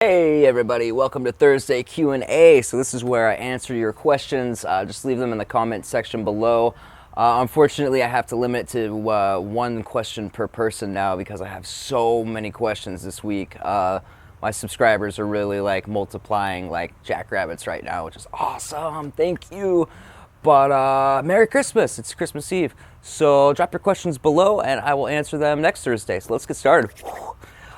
Hey everybody, welcome to Thursday Q&A. So this is where I answer your questions. Just leave them in the comment section below. Unfortunately, I have to limit it to one question per person now because I have so many questions this week. My subscribers are really multiplying like jackrabbits right now, which is awesome. Thank you. But Merry Christmas. It's Christmas Eve. So drop your questions below and I will answer them next Thursday. So let's get started.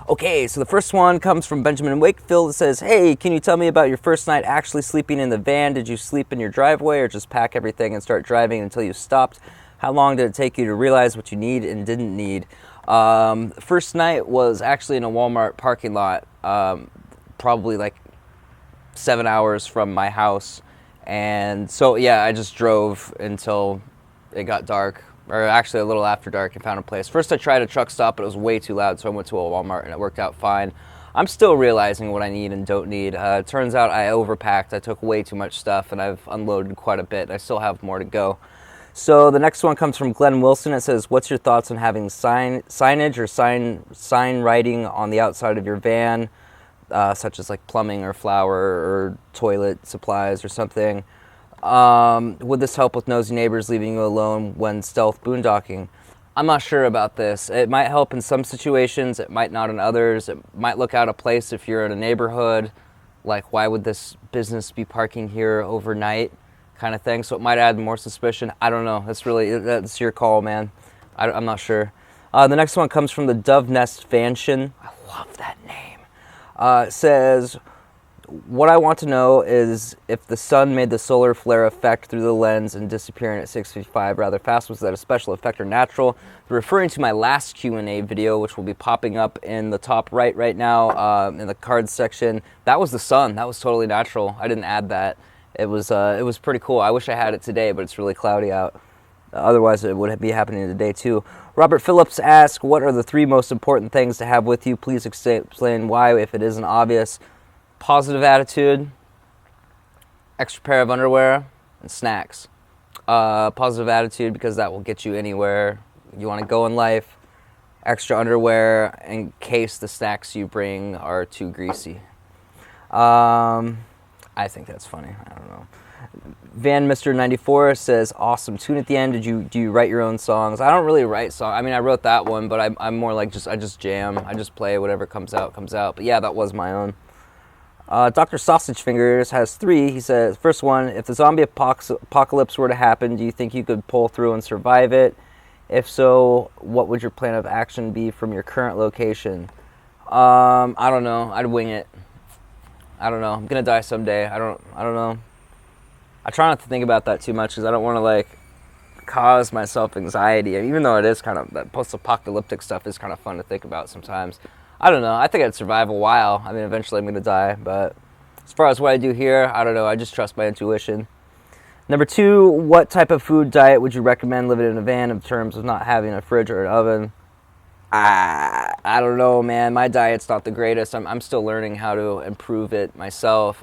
Okay, so the first one comes from Benjamin Wakefield. It says, hey, can you tell me about your first night actually sleeping in the van? Did you sleep in your driveway or just pack everything and start driving until you stopped? How long did it take you to realize what you need and didn't need? First night was actually in a Walmart parking lot, probably like 7 hours from my house. And so, yeah, I just drove until it got dark. Or actually a little after dark, and found a place. First I tried a truck stop, but it was way too loud, so I went to a Walmart, and it worked out fine. I'm still realizing what I need and don't need. It turns out I overpacked. I took way too much stuff, and I've unloaded quite a bit. I still have more to go. So the next one comes from Glenn Wilson. It says, what's your thoughts on having signage or sign writing on the outside of your van, such as like plumbing or flour or toilet supplies or something? Would this help with nosy neighbors leaving you alone when stealth boondocking? I'm not sure about this. It might help in some situations, it might not in others. It might look out of place if you're in a neighborhood, like why would this business be parking here overnight kind of thing. So it might add more suspicion. I don't know. That's your call, man. I'm not sure. The next one comes from the Dove Nest Fansion. I love that name. It says, what I want to know is if the sun made the solar flare effect through the lens and disappearing at 6:55 rather fast, was that a special effect or natural? They're referring to my last Q&A video, which will be popping up in the top right now in the cards section. That was the sun. That was totally natural. I didn't add that. It was pretty cool. I wish I had it today, but it's really cloudy out. Otherwise, it would be happening today too. Robert Phillips asks, what are the 3 most important things to have with you? Please explain why if it isn't obvious. Positive attitude, extra pair of underwear, and snacks. Positive attitude because that will get you anywhere you want to go in life. Extra underwear in case the snacks you bring are too greasy. I think that's funny. I don't know. Van Mr. 94 says, awesome tune at the end. Do you write your own songs? I don't really write songs. I mean, I wrote that one, but I'm more like I just jam. I just play whatever comes out. But yeah, that was my own. Dr. Sausage Fingers has 3. He says, first one, if the zombie apocalypse were to happen, do you think you could pull through and survive it? If so, what would your plan of action be from your current location? I don't know. I'd wing it. I don't know. I'm going to die someday. I don't know. I try not to think about that too much because I don't want to cause myself anxiety. Even though it is kind of, that post-apocalyptic stuff is kind of fun to think about sometimes. I don't know. I think I'd survive a while. I mean, eventually I'm going to die. But as far as what I do here, I don't know. I just trust my intuition. Number 2, what type of food diet would you recommend living in a van in terms of not having a fridge or an oven? I don't know, man. My diet's not the greatest. I'm still learning how to improve it myself.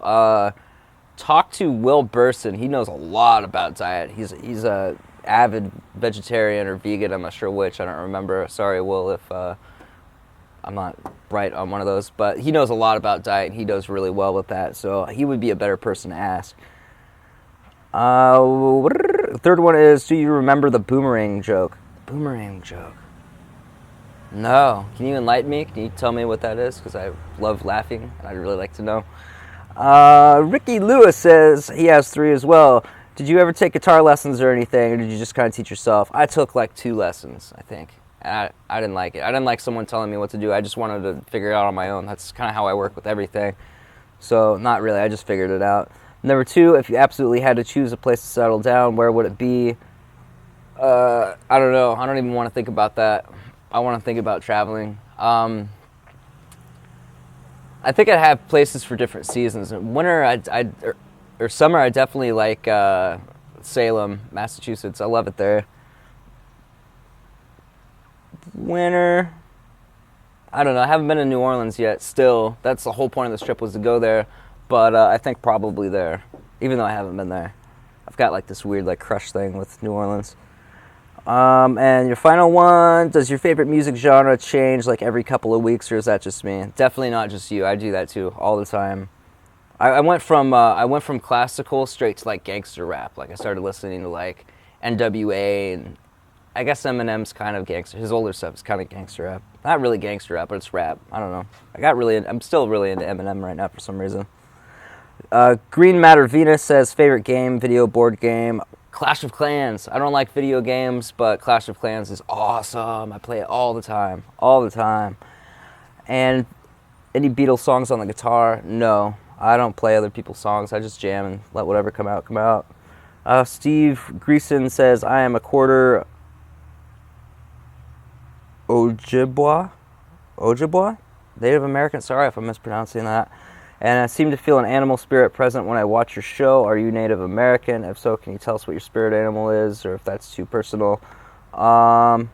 Talk to Will Burson. He knows a lot about diet. He's a avid vegetarian or vegan. I'm not sure which. I don't remember. Sorry, Will, if... I'm not right on one of those, but he knows a lot about diet, and he does really well with that, so he would be a better person to ask. Third one is, do you remember the boomerang joke? Boomerang joke? No. Can you enlighten me? Can you tell me what that is? Because I love laughing, and I'd really like to know. Ricky Lewis says, he has 3 as well. Did you ever take guitar lessons or anything, or did you just kind of teach yourself? I took 2 lessons, I think. And I didn't like it. I didn't like someone telling me what to do. I just wanted to figure it out on my own. That's kind of how I work with everything. So, not really. I just figured it out. Number 2, if you absolutely had to choose a place to settle down, where would it be? I don't know. I don't even want to think about that. I want to think about traveling. I think I'd have places for different seasons. In winter, or summer, I definitely like Salem, Massachusetts. I love it there. Winter, I don't know. I haven't been to New Orleans yet. Still, that's the whole point of this trip, was to go there. But I think probably there, even though I haven't been there. I've got this weird crush thing with New Orleans. And your final one, does your favorite music genre change like every couple of weeks, or is that just me? Definitely not just you. I do that too all the time. I went from classical straight to like gangster rap. Like I started listening to like NWA, and I guess Eminem's kind of gangster. His older stuff is kind of gangster rap. Not really gangster rap, but it's rap. I don't know. I'm still really into Eminem right now for some reason. Green Matter Venus says favorite game, video board game, Clash of Clans. I don't like video games, but Clash of Clans is awesome. I play it all the time, all the time. And any Beatles songs on the guitar? No, I don't play other people's songs. I just jam and let whatever come out, come out. Steve Greason says, I am a quarter Ojibwa, Native American. Sorry if I'm mispronouncing that. And I seem to feel an animal spirit present when I watch your show. Are you Native American? If so, can you tell us what your spirit animal is, or if that's too personal? I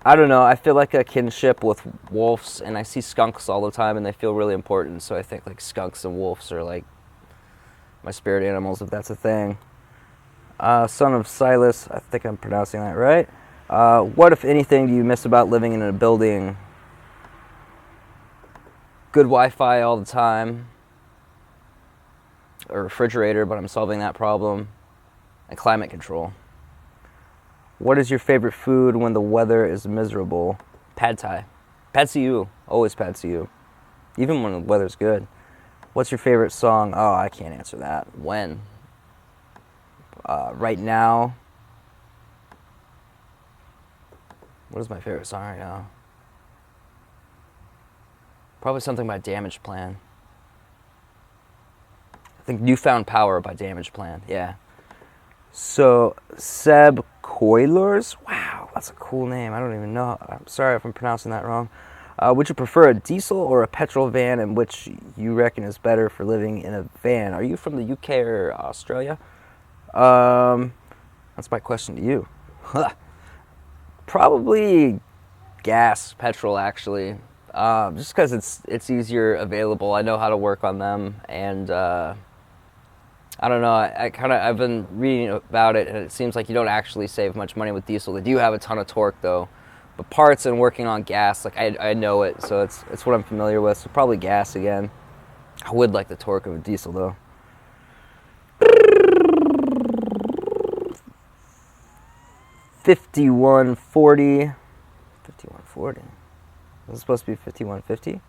don't know. I feel like a kinship with wolves, and I see skunks all the time, and they feel really important. So I think like skunks and wolves are like my spirit animals, if that's a thing. Son of Silas, I think I'm pronouncing that right. What, if anything, do you miss about living in a building? Good Wi-Fi all the time. A refrigerator, but I'm solving that problem. And climate control. What is your favorite food when the weather is miserable? Pad Thai. Pad See Ew. Always Pad See Ew. Even when the weather's good. What's your favorite song? Oh, I can't answer that. When? Right now. What is my favorite song right now? Probably something by Damage Plan. I think Newfound Power by Damage Plan. Yeah. So, Seb Coilers? Wow, that's a cool name. I don't even know. I'm sorry if I'm pronouncing that wrong. Would you prefer a diesel or a petrol van, and which you reckon is better for living in a van? Are you from the UK or Australia? That's my question to you. Probably gas, petrol, actually. Just because it's easier available. I know how to work on them, and I don't know. I've been reading about it, and it seems like you don't actually save much money with diesel. They do have a ton of torque though, but parts and working on gas, like I know it, so it's what I'm familiar with. So probably gas again. I would like the torque of a diesel though. 5140. 5140. Was it supposed to be 5150?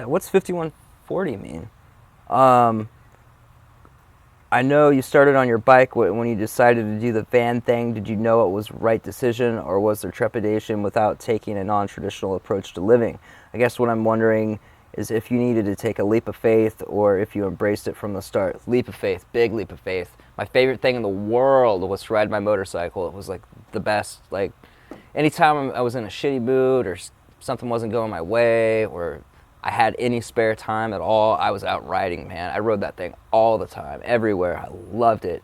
What's 5140 mean? I know you started on your bike when you decided to do the van thing. Did you know it was the right decision, or was there trepidation without taking a non-traditional approach to living? I guess what I'm wondering is if you needed to take a leap of faith, or if you embraced it from the start. Leap of faith, big leap of faith. My favorite thing in the world was to ride my motorcycle. It was like the best. Like anytime I was in a shitty mood, or something wasn't going my way, or I had any spare time at all, I was out riding, man. I rode that thing all the time, everywhere. I loved it.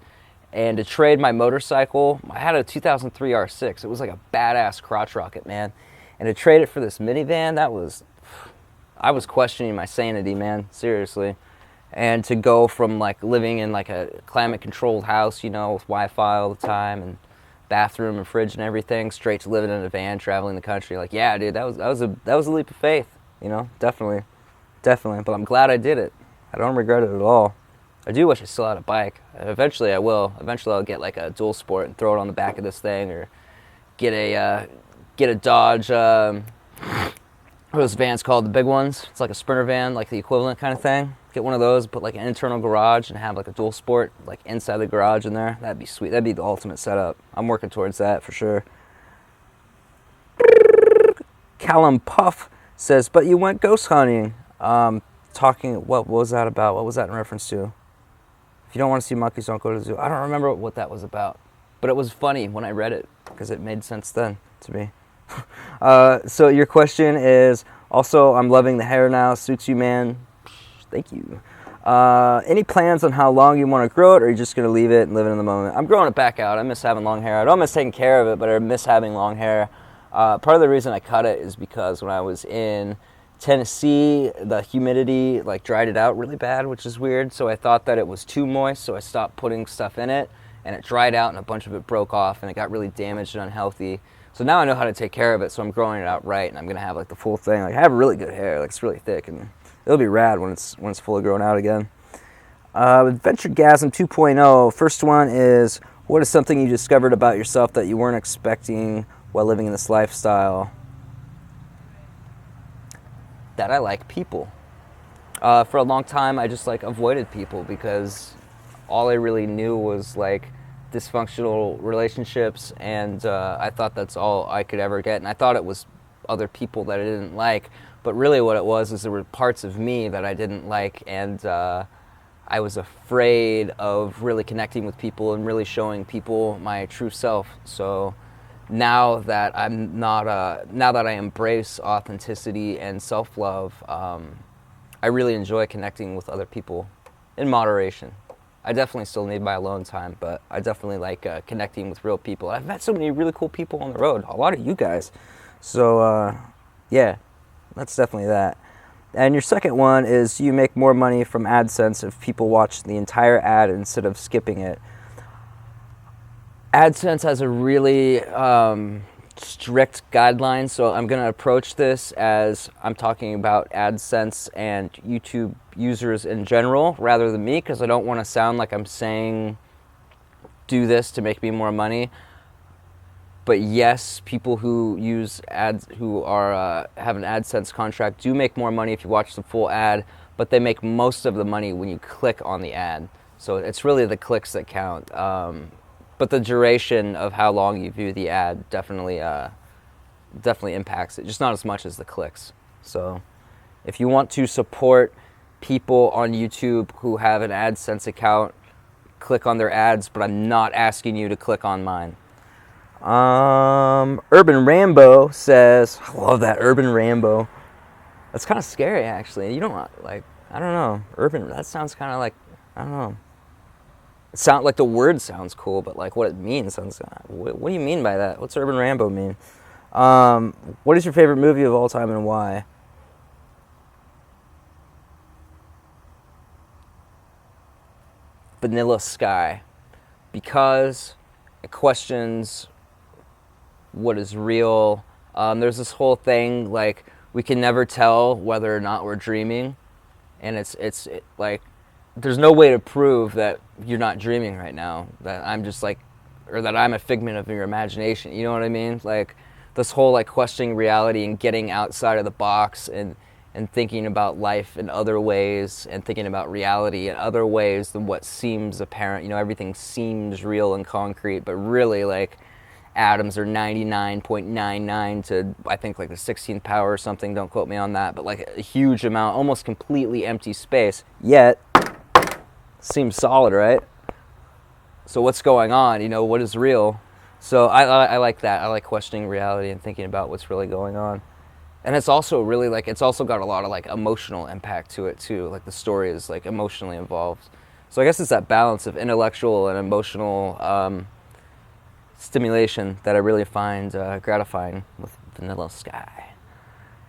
And to trade my motorcycle, I had a 2003 R6. It was like a badass crotch rocket, man. And to trade it for this minivan, I was questioning my sanity, man, seriously. And to go from like living in like a climate controlled house, with Wi-Fi all the time and bathroom and fridge and everything, straight to living in a van, traveling the country. Like, yeah, dude, that was a leap of faith. Definitely. But I'm glad I did it. I don't regret it at all. I do wish I still had a bike. Eventually I will. Eventually I'll get like a dual sport and throw it on the back of this thing, or get a Dodge, what are those vans called, the big ones? It's like a Sprinter van, like the equivalent kind of thing. Get one of those, put like an internal garage, and have like a dual sport like inside the garage in there. That'd be sweet. That'd be the ultimate setup. I'm working towards that for sure. Callum Puff says, but you went ghost hunting. What was that about? What was that in reference to? If you don't want to see monkeys, don't go to the zoo. I don't remember what that was about, but it was funny when I read it because it made sense then to me. So your question is, also, I'm loving the hair now. Suits you, man. Thank you. Any plans on how long you want to grow it, or are you just going to leave it and live it in the moment? I'm growing it back out. I miss having long hair. I don't miss taking care of it, but I miss having long hair. Part of the reason I cut it is because when I was in Tennessee, the humidity dried it out really bad, which is weird. So I thought that it was too moist, so I stopped putting stuff in it. and it dried out and a bunch of it broke off and it got really damaged and unhealthy. So now I know how to take care of it, so I'm growing it out right, and I'm gonna have like the full thing. Like I have really good hair, like it's really thick, and it'll be rad when it's fully grown out again. Adventuregasm 2.0. First one is, what is something you discovered about yourself that you weren't expecting while living in this lifestyle? That I like people. For a long time, I just like avoided people because all I really knew was like dysfunctional relationships, and I thought that's all I could ever get, and I thought it was other people that I didn't like, but really what it was is there were parts of me that I didn't like, and I was afraid of really connecting with people and really showing people my true self. So now that I'm not, now that I embrace authenticity and self-love, I really enjoy connecting with other people in moderation. I definitely still need my alone time, but I definitely like connecting with real people. I've met so many really cool people on the road, a lot of you guys. So yeah, that's definitely that. And your second one is, do you make more money from AdSense if people watch the entire ad instead of skipping it? AdSense has a really strict guideline, so I'm going to approach this as I'm talking about AdSense and YouTube users in general rather than me, because I don't want to sound like I'm saying do this to make me more money. But yes, people who use ads, who are have an AdSense contract, do make more money if you watch the full ad, but they make most of the money when you click on the ad. So it's really the clicks that count. But the duration of how long you view the ad definitely impacts it, just not as much as the clicks. So if you want to support people on YouTube who have an AdSense account, click on their ads, but I'm not asking you to click on mine. Urban Rambo says, I love that, Urban Rambo. That's kind of scary, actually. You don't like, I don't know, urban, that sounds kind of like, I don't know. It sound like the word sounds cool, but like what it means sounds, what do you mean by that? What's Urban Rambo mean? What is your favorite movie of all time and why? Vanilla Sky, because it questions what is real. There's this whole thing like we can never tell whether or not we're dreaming, and it's like there's no way to prove that you're not dreaming right now, that I'm just like, or that I'm a figment of your imagination, you know what I mean? Like this whole like questioning reality and getting outside of the box and thinking about life in other ways and thinking about reality in other ways than what seems apparent. You know, everything seems real and concrete, but really like atoms are 99.99 to I think like the 16th power or something, don't quote me on that, but like a huge amount, almost completely empty space, yet seems solid, right? So what's going on, you know, what is real? So I like that. I like questioning reality and thinking about what's really going on. And it's also really like, it's also got a lot of like emotional impact to it too. Like the story is like emotionally involved. So I guess it's that balance of intellectual and emotional stimulation that I really find gratifying with Vanilla Sky.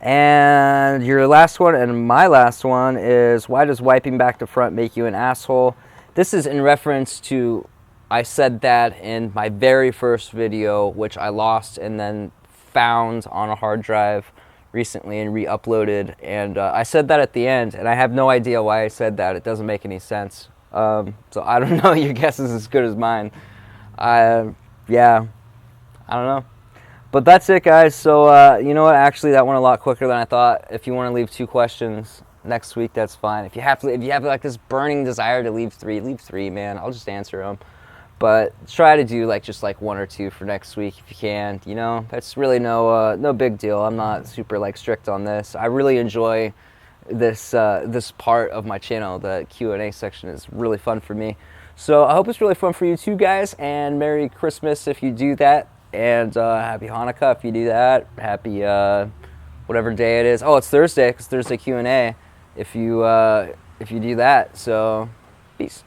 And your last one and my last one is, why does wiping back to front make you an asshole? This is in reference to, I said that in my very first video, which I lost and then found on a hard drive recently and re-uploaded, and I said that at the end, and I have no idea why I said that. It doesn't make any sense. So I don't know, your guess is as good as mine. Yeah, I don't know. But that's it, guys. So you know what, actually that went a lot quicker than I thought. If you want to leave 2 questions next week, that's fine. If you have like this burning desire to leave 3, man. I'll just answer them. But try to do like just like 1 or 2 for next week if you can. You know, that's really no big deal. I'm not super like strict on this. I really enjoy this this part of my channel. The Q&A section is really fun for me. So I hope it's really fun for you too, guys. And Merry Christmas if you do that, and Happy Hanukkah if you do that. Happy whatever day it is. Oh, it's Thursday because Thursday Q&A. If you do that. So peace.